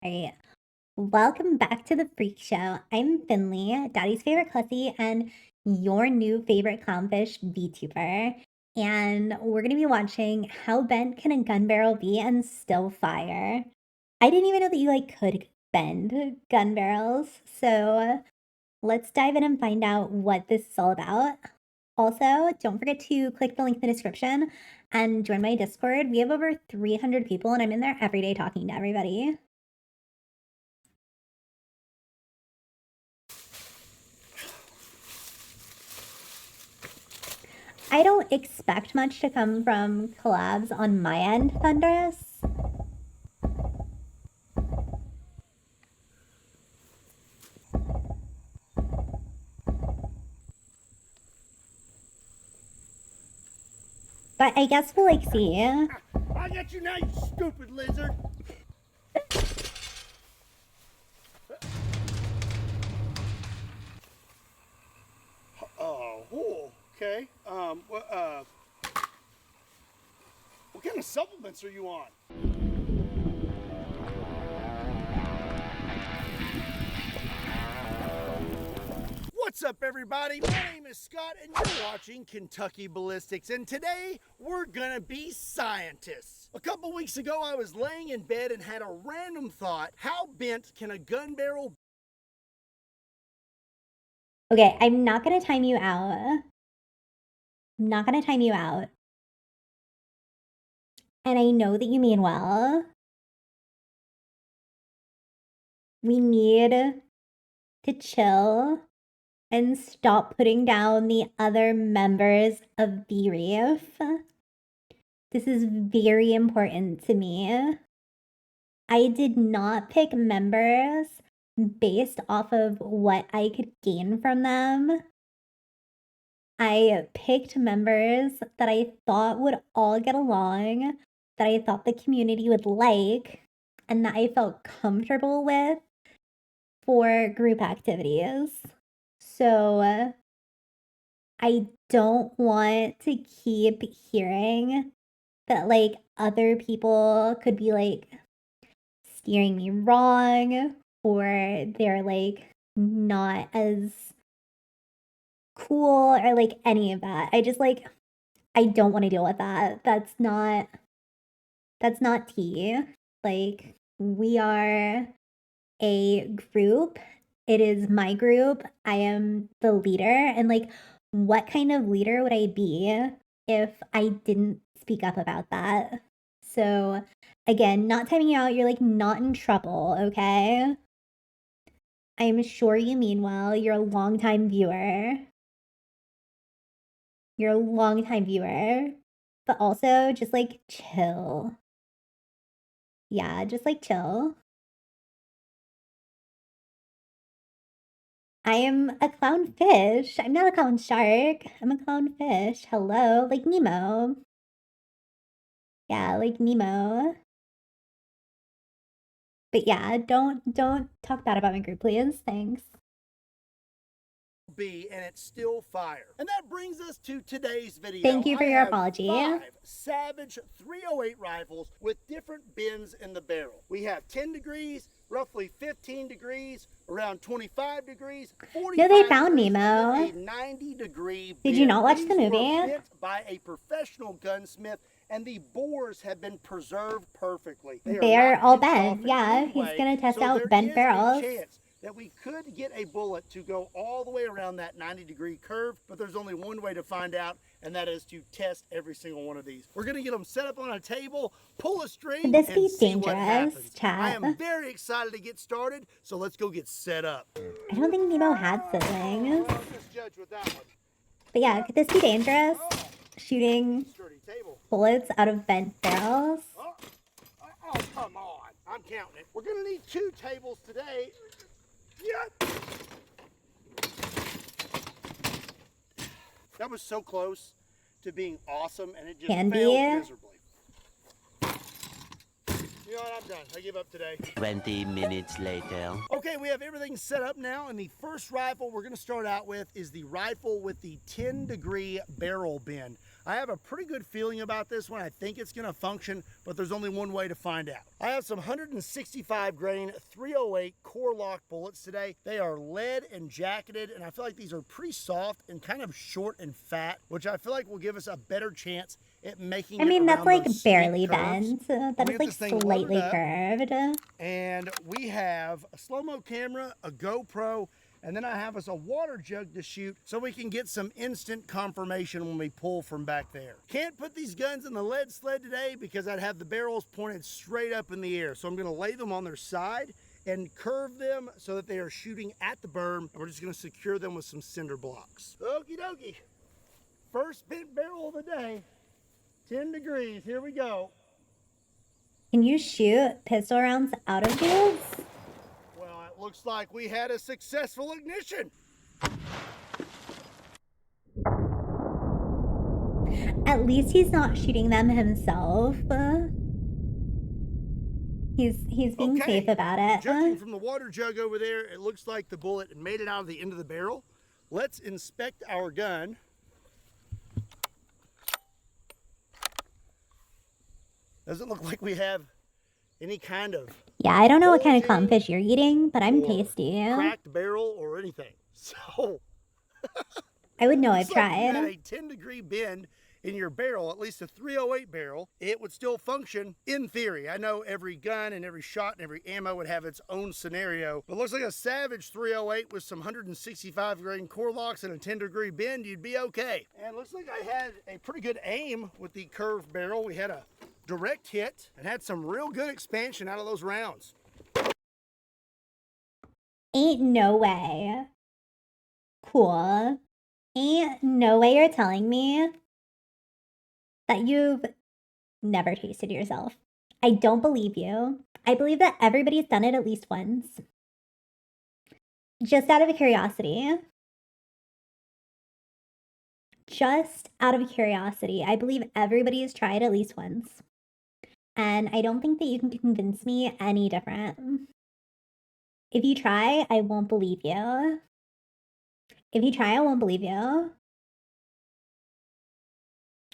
Right. Welcome back to the Freak Show. I'm Finley, Daddy's favorite cussy, and your new favorite clownfish, VTuber. And we're going to be watching How Bent Can a Gun Barrel Be and Still Fire? I didn't even know that you could bend gun barrels. So let's dive in and find out what this is all about. Also, don't forget to click the link in the description and join my Discord. We have over 300 people, and I'm in there every day talking to everybody. I don't expect much to come from collabs on my end, Thunderous. But I guess we'll see. I got you now, you stupid lizard. Oh, okay. What kind of supplements are you on? What's up, everybody? My name is Scott, and you're watching Kentucky Ballistics, and today we're gonna be scientists. A couple weeks ago, I was laying in bed and had a random thought: how bent can a gun barrel be? Okay, I'm not gonna time you out. I'm not gonna time you out. And I know that you mean well. We need to chill and stop putting down the other members of the reef. This is very important to me. I did not pick members based off of what I could gain from them. I picked members that I thought would all get along, that I thought the community would like, and that I felt comfortable with for group activities. So I don't want to keep hearing that other people could be steering me wrong, or they're not as cool, or any of that. I don't want to deal with that. That's not tea. We are a group. It is my group. I am the leader. And what kind of leader would I be if I didn't speak up about that? So again, not timing you out. You're not in trouble, okay? I'm sure you mean well. You're a longtime viewer. You're a longtime viewer. But also just chill. Yeah, just chill. I am a clownfish. I'm not a clown shark. I'm a clownfish. Hello, like Nemo. Yeah, like Nemo. But yeah, don't talk bad about my group, please. Thanks. And it's still fire. And that brings us to today's video. Thank you for your apology. 5 Savage 308 rifles with different bends in the barrel. We have 10 degrees, roughly 15 degrees, around 25 degrees, 45 No, they found degrees, Nemo. and a 90-degree bend. Did you not watch These the movie? were bent by a professional gunsmith, and the bores have been preserved perfectly. They're all bent. Yeah, he's gonna test out bent barrels. That we could get a bullet to go all the way around that 90-degree curve, but there's only one way to find out, and that is to test every single one of these. We're gonna get them set up on a table, pull a string, Could this and be see what dangerous, happens. chat? I am very excited to get started, so let's go get set up. I don't think Nemo had siblings. Well, just judge with that one. But yeah, could this be dangerous? Shooting Sturdy table. bullets out of bent barrels? Oh, come on. I'm counting it. We're gonna need 2 tables today. Yeah. That was so close to being awesome, and it just failed miserably. You know what? I'm done. I give up today. 20 minutes later. Okay, we have everything set up now, and the first rifle we're going to start out with is the rifle with the 10-degree barrel bend. I have a pretty good feeling about this one. I think it's gonna function, but there's only one way to find out. I have some 165 grain 308 core lock bullets today. They are lead and jacketed, and I feel like these are pretty soft and kind of short and fat, which I feel like will give us a better chance at making I mean, that's like those barely steep curves. bent. That is like slightly curved. And we have a slow-mo camera, a GoPro, and then I have us a water jug to shoot so we can get some instant confirmation when we pull from back there. Can't put these guns in the lead sled today because I'd have the barrels pointed straight up in the air. So I'm gonna lay them on their side and curve them so that they are shooting at the berm. And we're just gonna secure them with some cinder blocks. Okie dokie. First bent barrel of the day, 10 degrees, here we go. Can you shoot pistol rounds out of these? Well, it looks like we had a successful ignition. At least he's not shooting them himself. He's being safe about it. Judging from the water jug over there, it looks like the bullet made it out of the end of the barrel. Let's inspect our gun. Doesn't look like we have any kind of Yeah, I don't know what kind of clownfish you're eating, but I'm tasty. Cracked barrel or anything. So I would know. I've like you had tried. a 10-degree bend in your barrel, at least a 308 barrel. It would still function in theory. I know every gun and every shot and every ammo would have its own scenario, but it looks like a Savage 308 with some 165 grain core locks and a 10-degree bend, you'd be okay. And it looks like I had a pretty good aim with the curved barrel. We had a direct hit and had some real good expansion out of those rounds. Ain't no way. Cool. Ain't no way you're telling me that you've never tasted yourself. I don't believe you. I believe that everybody's done it at least once. Just out of curiosity. Just out of curiosity. I believe everybody has tried at least once. And I don't think that you can convince me any different. If you try, I won't believe you. If you try, I won't believe you.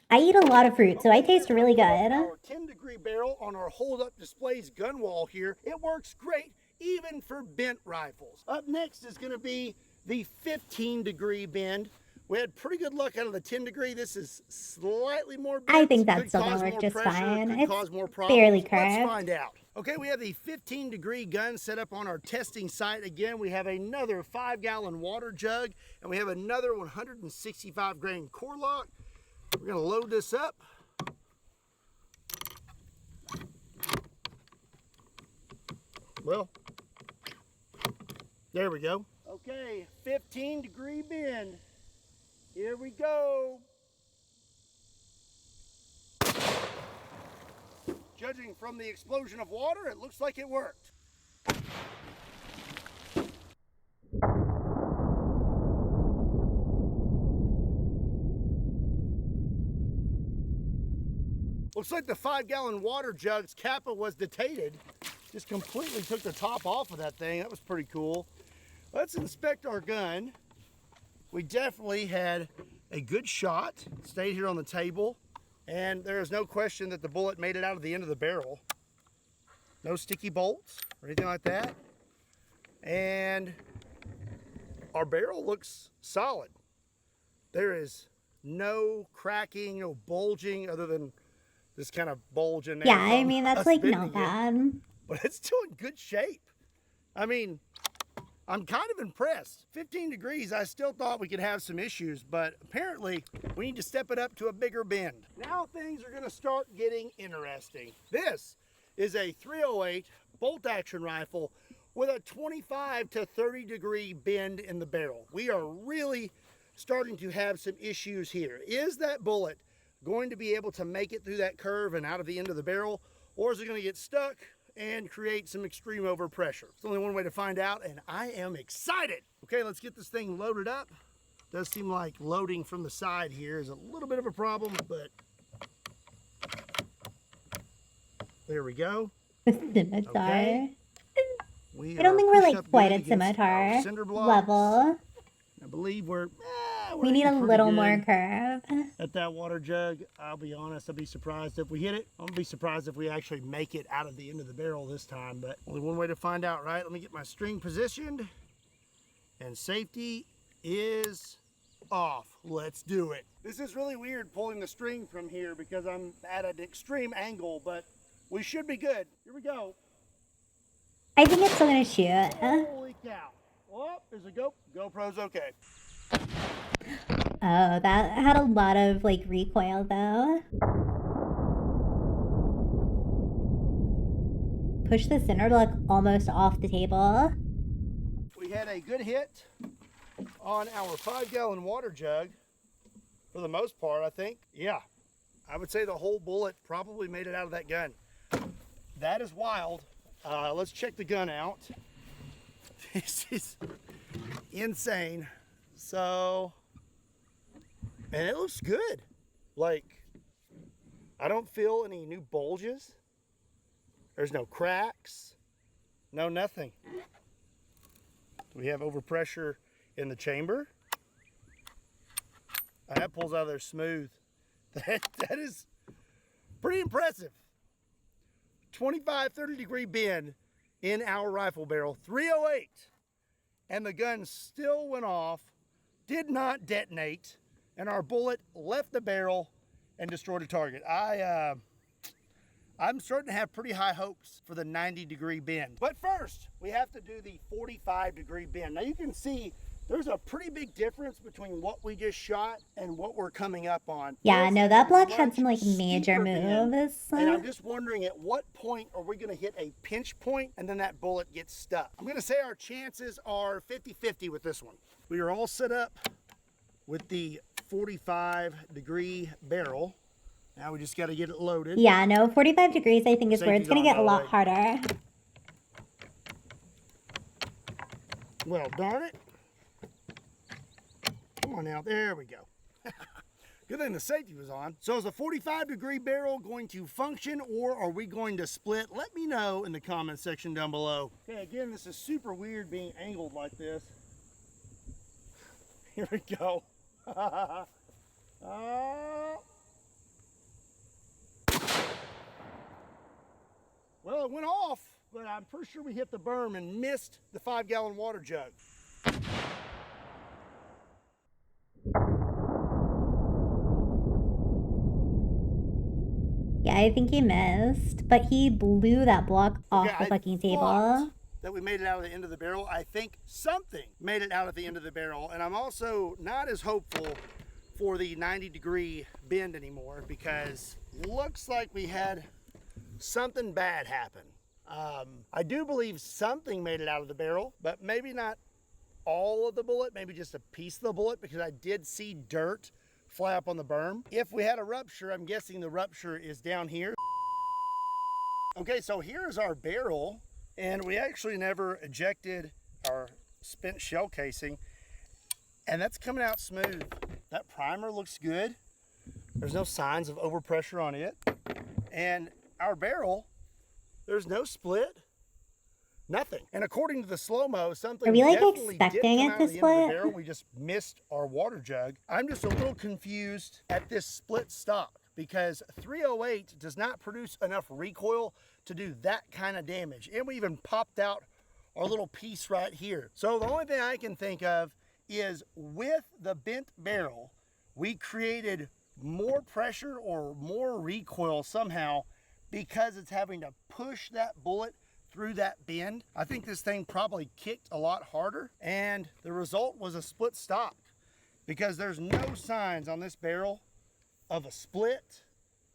I eat a lot of fruit, so I taste really good. Our 10-degree barrel on our hold-up displays gun wall here, it works great even for bent rifles. Up next is going to be the 15-degree bend. We had pretty good luck out of the 10-degree. This is slightly more bent. I think that's still going to work just fine. It's fairly curved. Let's find out. Okay, we have the 15-degree gun set up on our testing site. Again, we have another 5-gallon water jug, and we have another 165 grain core lock. We're going to load this up. Well, there we go. Okay, 15-degree bend. Here we go. Judging from the explosion of water, it looks like it worked. Looks like the 5-gallon water jug's kappa was detated. Just completely took the top off of that thing. That was pretty cool. Let's inspect our gun. We definitely had a good shot. Stayed here on the table. And there is no question that the bullet made it out of the end of the barrel. No sticky bolts or anything like that. And our barrel looks solid. There is no cracking, no bulging other than this kind of bulge in there. Yeah, I mean, that's like not bad. But it's still in good shape. I mean, I'm kind of impressed. 15 degrees, I still thought we could have some issues, but apparently we need to step it up to a bigger bend. Now things are gonna start getting interesting. This is a 308 bolt action rifle with a 25 to 30 degree bend in the barrel. We are really starting to have some issues here. Is that bullet going to be able to make it through that curve and out of the end of the barrel, or is it gonna get stuck and create some extreme overpressure? It's only one way to find out, and I am excited. Okay, let's get this thing loaded up. Does seem like loading from the side here is a little bit of a problem, but there we go. Scimitar. Okay. I don't think we're like quite at scimitar level. I believe we're We need a aiming pretty little more good curve. at that water jug. I'll be honest, I'll be surprised if we hit it. I'm gonna be surprised if we actually make it out of the end of the barrel this time, but only one way to find out, right? Let me get my string positioned, and safety is off. Let's do it. This is really weird pulling the string from here because I'm at an extreme angle, but we should be good. Here we go. I think it's still gonna shoot. Holy cow. Oh, there's a GoPro's okay. Oh, that had a lot of like recoil though. Push the center block almost off the table. We had a good hit on our 5-gallon water jug for the most part, I think. Yeah, I would say the whole bullet probably made it out of that gun. That is wild. Let's check the gun out. This is insane. So, and it looks good. Like, I don't feel any new bulges. There's no cracks, no nothing. We have overpressure in the chamber. That pulls out of there smooth. That is pretty impressive. 25, 30 degree bend in our rifle barrel, 308. And the gun still went off, did not detonate, and our bullet left the barrel and destroyed a target. I'm starting to have pretty high hopes for the 90 degree bend. But first, we have to do the 45 degree bend. Now you can see there's a pretty big difference between what we just shot and what we're coming up on. Yeah, This no, is that a block had much some like major steeper bend, moves. and I'm just wondering at what point are we gonna hit a pinch point and then that bullet gets stuck. I'm gonna say our chances are 50-50 with this one. We are all set up with the 45 degree barrel. Now we just gotta get it loaded. Yeah, no, 45 degrees I think is where it's Safety's gonna on, get by a the lot way. harder. Well, darn it. Come on now, there we go. Good thing the safety was on. So is a 45 degree barrel going to function, or are we going to split? Let me know in the comment section down below. Okay, again, this is super weird being angled like this. Here we go. Well, it went off, but I'm pretty sure we hit the berm and missed the 5-gallon water jug. Yeah, I think he missed, but he blew that block off Okay, the fucking I table. thought that we made it out of the end of the barrel. I think something made it out at the end of the barrel, and I'm also not as hopeful for the 90 degree bend anymore because looks like we had something bad happen. I do believe something made it out of the barrel, but maybe not all of the bullet, maybe just a piece of the bullet, because I did see dirt fly up on the berm. If we had a rupture, I'm guessing the rupture is down here. Okay, so here's our barrel, and we actually never ejected our spent shell casing, and that's coming out smooth. That primer looks good. There's no signs of overpressure on it. And our barrel, there's no split, nothing. And according to the slow-mo, something Are we, like, definitely did expecting come it out to of the end of the split? barrel. We just missed our water jug. I'm just a little confused at this split stock because 308 does not produce enough recoil to do that kind of damage. And we even popped out our little piece right here. So the only thing I can think of is with the bent barrel, we created more pressure or more recoil somehow because it's having to push that bullet through that bend. I think this thing probably kicked a lot harder, and the result was a split stock because there's no signs on this barrel of a split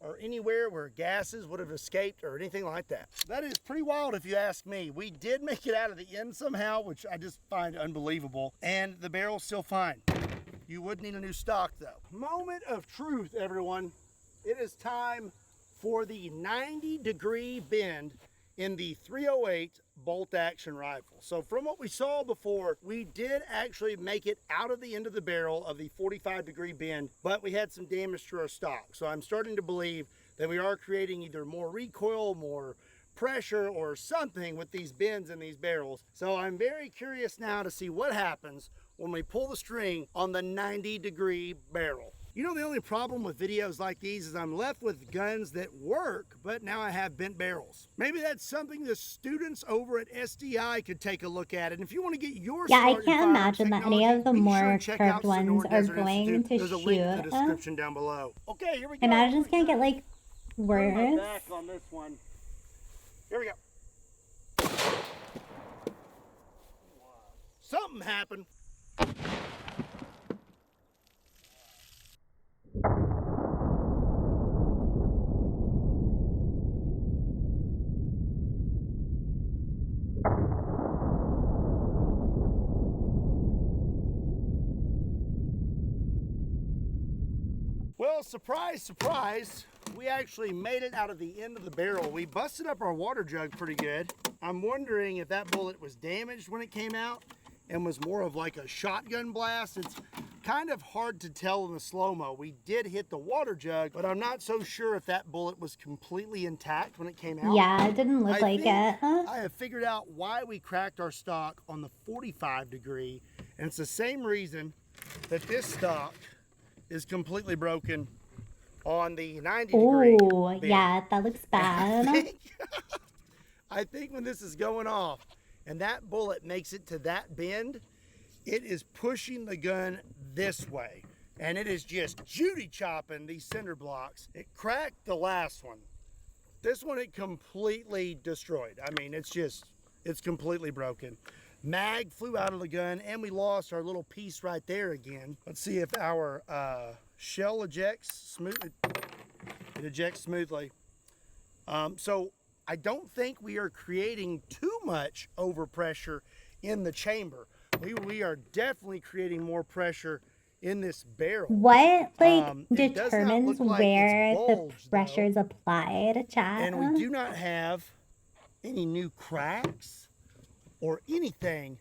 or anywhere where gases would have escaped or anything like that. That is pretty wild if you ask me. We did make it out of the end somehow, which I just find unbelievable, and the barrel's still fine. You would need a new stock though. Moment of truth, everyone. It is time for the 90 degree bend in the 308 bolt action rifle. So from what we saw before, we did actually make it out of the end of the barrel of the 45 degree bend, but we had some damage to our stock. So I'm starting to believe that we are creating either more recoil, more pressure, or something with these bends in these barrels. So I'm very curious now to see what happens when we pull the string on the 90-degree barrel. You know, the only problem with videos like these is I'm left with guns that work, but now I have bent barrels. Maybe that's something the students over at SDI could take a look at. And if you want to get your Yeah, I start in can't firearms imagine that any technology, of the be sure more and check curved out ones Sonoran are Desert going Institute. to There's a link in the shoot. description down below. Okay, here we go. Imagine it's gonna get like Turn my worse. back on this one. Here we go. Something happened. Well, surprise, surprise, we actually made it out of the end of the barrel. We busted up our water jug pretty good. I'm wondering if that bullet was damaged when it came out and was more of like a shotgun blast. It's kind of hard to tell in the slow-mo. We did hit the water jug, but I'm not so sure if that bullet was completely intact when it came out. Yeah, it didn't look like it, huh? I have figured out why we cracked our stock on the 45 degree, and it's the same reason that this stock is completely broken on the 90 degree. Oh, yeah, that looks bad. I think when this is going off and that bullet makes it to that bend, it is pushing the gun this way. And it is just Judy chopping these cinder blocks. It cracked the last one. This one it completely destroyed. I mean, it's completely broken. Mag flew out of the gun and we lost our little piece right there again. Let's see if our shell ejects smoothly. It ejects smoothly. So I don't think we are creating too much overpressure in the chamber. We are definitely creating more pressure in this barrel. What It determines does not look like where it's bulged, the pressure is applied, chat? and we do not have any new cracks or anything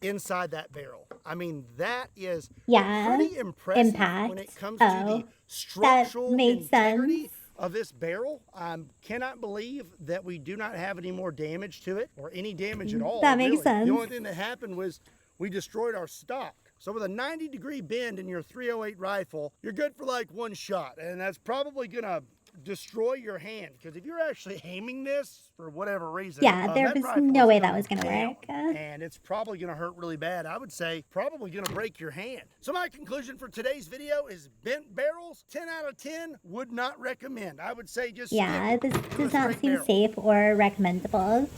inside that barrel. I mean, that is pretty impressive impact. when it comes to the structural makes integrity sense. of this barrel. I cannot believe that we do not have any more damage to it or any damage at all. That makes really. sense. The only thing that happened was we destroyed our stock. So with a 90-degree bend in your 308 rifle, you're good for like one shot, and that's probably gonna destroy your hand, because if you're actually aiming this for whatever reason, there was no way that was gonna work. and it's probably gonna hurt really bad. I would say probably gonna break your hand. So my conclusion for today's video is bent barrels, 10 out of 10, would not recommend. I would say just Yeah, stick this to a does not straight seem barrel. safe or recommendable.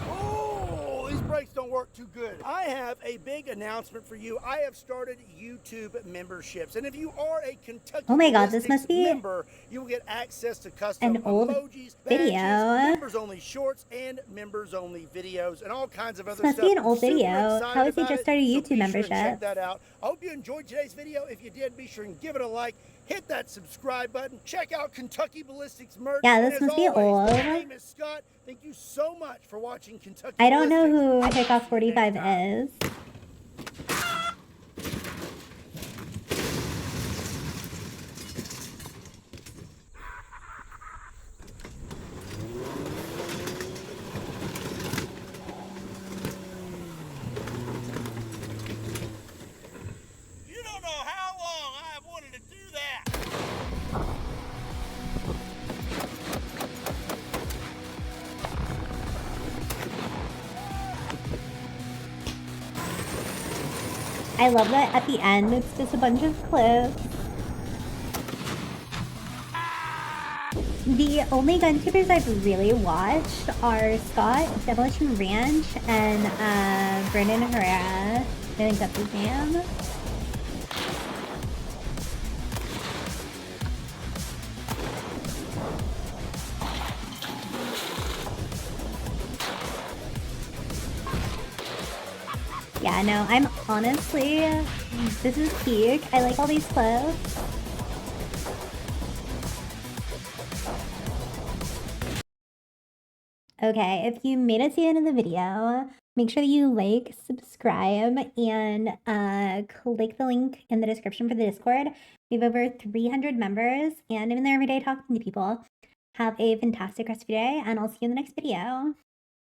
Oh, these brakes don't work too good. I have a big announcement for you. I have started YouTube memberships, and if you are a Kentucky Oh my God, this Ballistics must be member, you will get access to custom an old emojis, video. badges, members-only shorts, and members-only videos, and all kinds of other This must stuff. be an old Super video. excited How has he about just it, started so YouTube be sure and membership? check that out. I hope you enjoyed today's video. If you did, be sure and give it a like. Hit that subscribe button. Check out Kentucky Ballistics merch. Yeah, And this as must be always, old. my name is Scott. Thank you so much for watching Kentucky I don't know Ballistics. who Hickoff 45 is. You don't know how long I've wanted to do that. I love that at the end it's just a bunch of clips. The only gun tubers I've really watched are Scott, Demolition Ranch, and Brendan Herrera. I think that's his name. Yeah, no, I'm honestly, this is peak. I like all these clips. Okay, if you made it to the end of the video, make sure that you like, subscribe, and click the link in the description for the Discord. We have over 300 members, and I'm in there every day talking to people. Have a fantastic rest of your day, and I'll see you in the next video.